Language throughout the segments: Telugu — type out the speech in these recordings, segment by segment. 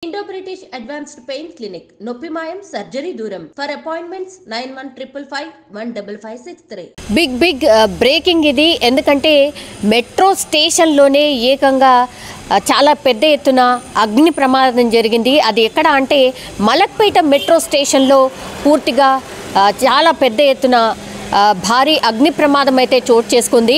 Indo-British Advanced Pain Clinic, Noppimayam Surgery Duram. For appointments 9155515563. Big breaking ఇది. ఎందుకంటే మెట్రో స్టేషన్లోనే ఏకంగా చాలా పెద్ద ఎత్తున అగ్ని ప్రమాదం జరిగింది. అది ఎక్కడ అంటే మలక్పేట మెట్రో స్టేషన్లో పూర్తిగా చాలా పెద్ద ఎత్తున భారీ అగ్ని ప్రమాదం అయితే చోటు చేసుకుంది.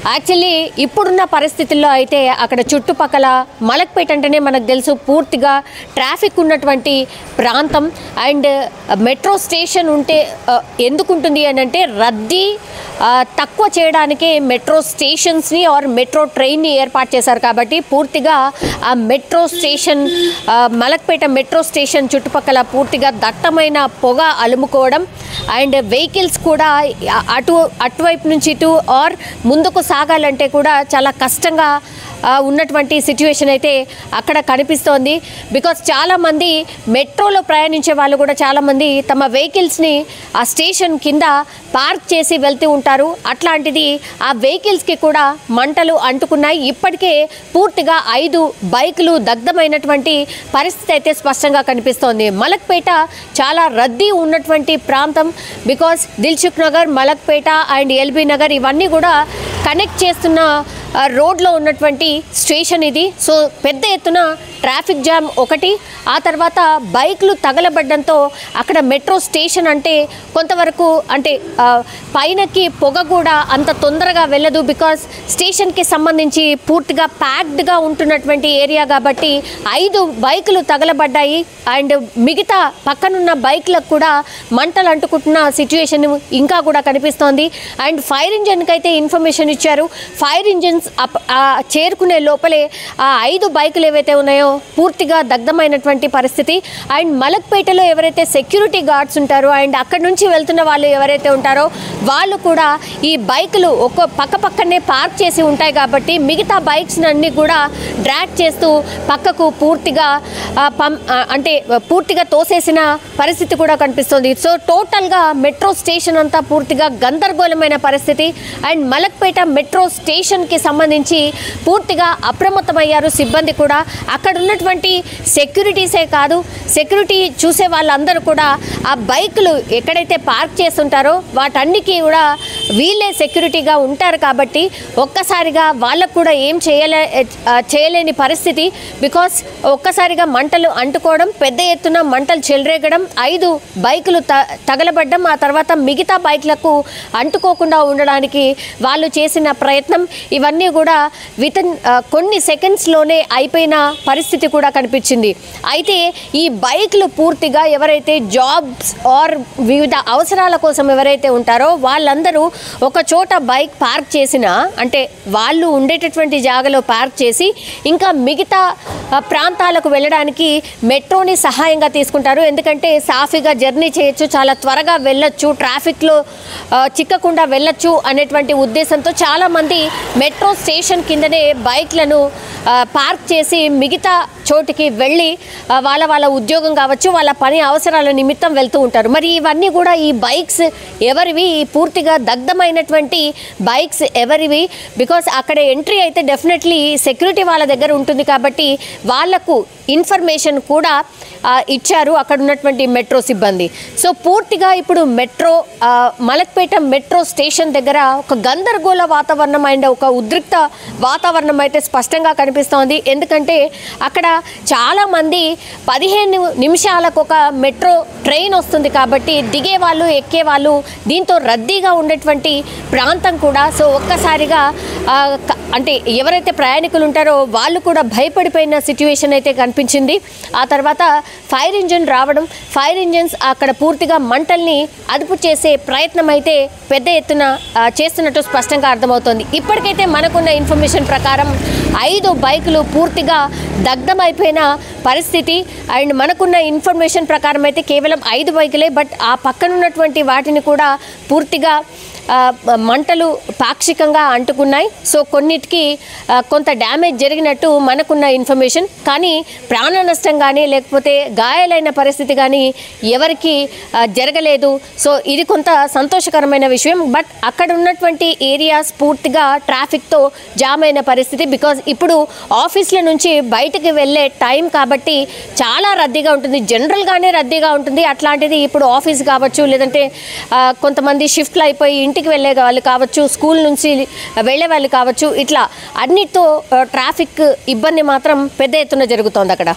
యాక్చువల్లీ ఇప్పుడున్న పరిస్థితుల్లో అయితే అక్కడ చుట్టుపక్కల మలక్పేట అంటేనే మనకు తెలుసు పూర్తిగా ట్రాఫిక్ ఉన్నటువంటి ప్రాంతం. అండ్ మెట్రో స్టేషన్ ఉంటే ఎందుకు ఉంటుంది అని అంటే రద్దీ తక్కువ చేయడానికే మెట్రో స్టేషన్స్ని ఆర్ మెట్రో ట్రైన్ని ఏర్పాటు చేశారు. కాబట్టి పూర్తిగా ఆ metro station Malakpet metro station చుట్టుపక్కల పూర్తిగా దట్టమైన పొగ అలుముకోవడం అండ్ వెహికల్స్ కూడా అటువైపు నుంచి ఇటు ఆర్ ముందుకు సాగాలంటే కూడా చాలా కష్టంగా ఉన్నటువంటి సిచ్యువేషన్ అయితే అక్కడ కనిపిస్తోంది. బికాస్ చాలామంది మెట్రోలో ప్రయాణించే వాళ్ళు కూడా చాలామంది తమ వెహికల్స్ని ఆ స్టేషన్ కింద పార్క్ చేసి వెళ్తూ ఉంటారు. అట్లాంటిది ఆ వెహికల్స్కి కూడా మంటలు అంటుకున్నాయి. ఇప్పటికే పూర్తిగా 5 బైకులు దగ్ధమైనటువంటి పరిస్థితి అయితే స్పష్టంగా కనిపిస్తోంది. మలక్పేట చాలా రద్దీ ఉన్నటువంటి ప్రాంతం. Because Dilsukh Nagar, Malakpet and LB Nagar ఇవన్నీ కూడా కనెక్ట్ చేస్తున్న రోడ్లో ఉన్నటువంటి స్టేషన్ ఇది. సో పెద్ద ఎత్తున ట్రాఫిక్ జామ్ ఒకటి, ఆ తర్వాత బైకులు తగలబడ్డంతో అక్కడ మెట్రో స్టేషన్ అంటే కొంతవరకు అంటే పైనకి పొగ కూడా అంత తొందరగా వెళ్ళదు. బికాస్ స్టేషన్కి సంబంధించి పూర్తిగా ప్యాక్డ్గా ఉంటున్నటువంటి ఏరియా కాబట్టి 5 బైకులు తగలబడ్డాయి. అండ్ మిగతా పక్కనున్న బైక్లకు కూడా మంటలు అంటుకుంటున్న సిచ్యువేషన్ ఇంకా కూడా కనిపిస్తోంది. అండ్ ఫైర్ ఇంజన్కి అయితే ఇన్ఫర్మేషన్ ఇచ్చారు. ఫైర్ ఇంజన్స్ చేరుకునే లోపలే ఆ 5 బైకులు ఏవైతే ఉన్నాయో పూర్తిగా దగ్ధమైనటువంటి పరిస్థితి. అండ్ మలక్పేటలో ఎవరైతే సెక్యూరిటీ గార్డ్స్ ఉంటారో అండ్ అక్కడి నుంచి వెళ్తున్న వాళ్ళు ఎవరైతే ఉంటారో వాళ్ళు కూడా ఈ బైకులు ఒక్కో పక్కనే పార్క్ చేసి ఉంటాయి కాబట్టి మిగతా బైక్స్ అన్ని కూడా డ్రాగ్ చేస్తూ పక్కకు పూర్తిగా పూర్తిగా తోసేసిన పరిస్థితి కూడా కనిపిస్తుంది. సో టోటల్గా మెట్రో స్టేషన్ అంతా పూర్తిగా గందరగోళమైన పరిస్థితి. అండ్ మలక్పేట మెట్రో స్టేషన్కి సంబంధించి పూర్తిగా అప్రమత్తమయ్యారు సిబ్బంది కూడా. అక్కడ ఉన్నటువంటి సెక్యూరిటీసే కాదు, సెక్యూరిటీ చూసే వాళ్ళందరూ కూడా ఆ బైకులు ఎక్కడైతే పార్క్ చేస్తుంటారో వాటన్నికి కూడా వీళ్ళే సెక్యూరిటీగా ఉంటారు. కాబట్టి ఒక్కసారిగా వాళ్ళకు కూడా ఏం చేయలేని పరిస్థితి. బికాస్ ఒక్కసారిగా మంటలు అంటుకోవడం, పెద్ద ఎత్తున మంటలు చెలరేగడం, 5 బైకులు తగలబడ్డం, ఆ తర్వాత మిగతా బైక్లకు అంటుకోకుండా ఉండడానికి వాళ్ళు చేసిన ప్రయత్నం ఇవన్నీ కూడా వితిన్ కొన్ని సెకండ్స్లోనే అయిపోయిన పరిస్థితి కూడా కనిపించింది. అయితే ఈ బైక్లు పూర్తిగా ఎవరైతే జాబ్స్ ఆర్ వివిధ అవసరాల కోసం ఎవరైతే ఉంటారో వాళ్ళందరూ ఒక చోట బైక్ పార్క్ చేసినా అంటే వాళ్ళు ఉండేటటువంటి జాగాలో పార్క్ చేసి ఇంకా మిగతా ప్రాంతాలకు వెళ్ళడానికి మెట్రోని సహాయంగా తీసుకుంటారు. ఎందుకంటే సాఫీగా జర్నీ చేయొచ్చు, చాలా త్వరగా వెళ్ళొచ్చు, ట్రాఫిక్లో చిక్కకుండా వెళ్ళొచ్చు అనేటువంటి ఉద్దేశంతో చాలామంది మెట్రో స్టేషన్ కిందనే బైక్లను పార్క్ చేసి మిగతా చోటికి వెళ్ళి వాళ్ళ ఉద్యోగం కావచ్చు, వాళ్ళ పని అవసరాల నిమిత్తం వెళ్తూ ఉంటారు. మరి ఇవన్నీ కూడా ఈ బైక్స్ ఎవరివి, పూర్తిగా దగ్ధమైనటువంటి బైక్స్ ఎవరివి? బికాస్ అక్కడ ఎంట్రీ అయితే డెఫినెట్లీ సెక్యూరిటీ వాళ్ళ దగ్గర ఉంటుంది కాబట్టి వాళ్లకు ఇన్ఫర్మేషన్ కూడా ఇచ్చారు అక్కడ ఉన్నటువంటి మెట్రో సిబ్బంది. సో పూర్తిగా ఇప్పుడు మలక్పేట మెట్రో స్టేషన్ దగ్గర ఒక గందరగోళ వాతావరణం అండ్ ఒక ఉద్రిక్త వాతావరణం అయితే స్పష్టంగా కనిపిస్తోంది. ఎందుకంటే అక్కడ చాలామంది 15 నిమిషాలకు ఒక మెట్రో ట్రైన్ వస్తుంది కాబట్టి దిగే వాళ్ళు ఎక్కే వాళ్ళు, దీంతో రద్దీగా ఉండేటువంటి ప్రాంతం కూడా. సో ఒక్కసారిగా అంటే ఎవరైతే ప్రయాణికులు ఉంటారో వాళ్ళు కూడా భయపడిపోయిన సిచ్యువేషన్ అయితే కనిపించింది. ఆ తర్వాత ఫైర్ ఇంజన్ రావడం, ఫైర్ ఇంజన్స్ అక్కడ పూర్తిగా మంటల్ని అదుపు చేసే ప్రయత్నం అయితే పెద్ద ఎత్తున చేస్తున్నట్టు స్పష్టంగా అర్థమవుతోంది. ఇప్పటికైతే మనకున్న ఇన్ఫర్మేషన్ ప్రకారం 5 బైకులు పూర్తిగా దగ్ధమైపోయిన పరిస్థితి. అండ్ మనకున్న ఇన్ఫర్మేషన్ ప్రకారం అయితే కేవలం 5 బైకులే, బట్ ఆ పక్కనున్నటువంటి వాటిని కూడా పూర్తిగా మంటలు పాక్షికంగా అంటుకున్నాయి. సో కొన్నిటికి కొంత డ్యామేజ్ జరిగినట్టు మనకున్న ఇన్ఫర్మేషన్, కానీ ప్రాణ నష్టం కానీ లేకపోతే గాయాలైన పరిస్థితి కానీ ఎవరికి జరగలేదు. సో ఇది కొంత సంతోషకరమైన విషయం. బట్ అక్కడ ఉన్నటువంటి ఏరియాస్ పూర్తిగా ట్రాఫిక్తో జామ్ అయిన పరిస్థితి. బికాజ్ ఇప్పుడు ఆఫీస్ల నుంచి బయటకు వెళ్ళే టైం కాబట్టి చాలా రద్దీగా ఉంటుంది, జనరల్గానే రద్దీగా ఉంటుంది. అట్లాంటిది ఇప్పుడు ఆఫీస్ కావచ్చు, లేదంటే కొంతమంది షిఫ్ట్లు అయిపోయి ఇంటికి వెళ్ళే వాళ్ళు కావచ్చు, స్కూల్ నుంచి వెళ్ళే వాళ్ళు కావచ్చు, ఇట్లా అన్నిటితో ట్రాఫిక్ ఇబ్బంది మాత్రం పెద్ద ఎత్తున జరుగుతోంది అక్కడ.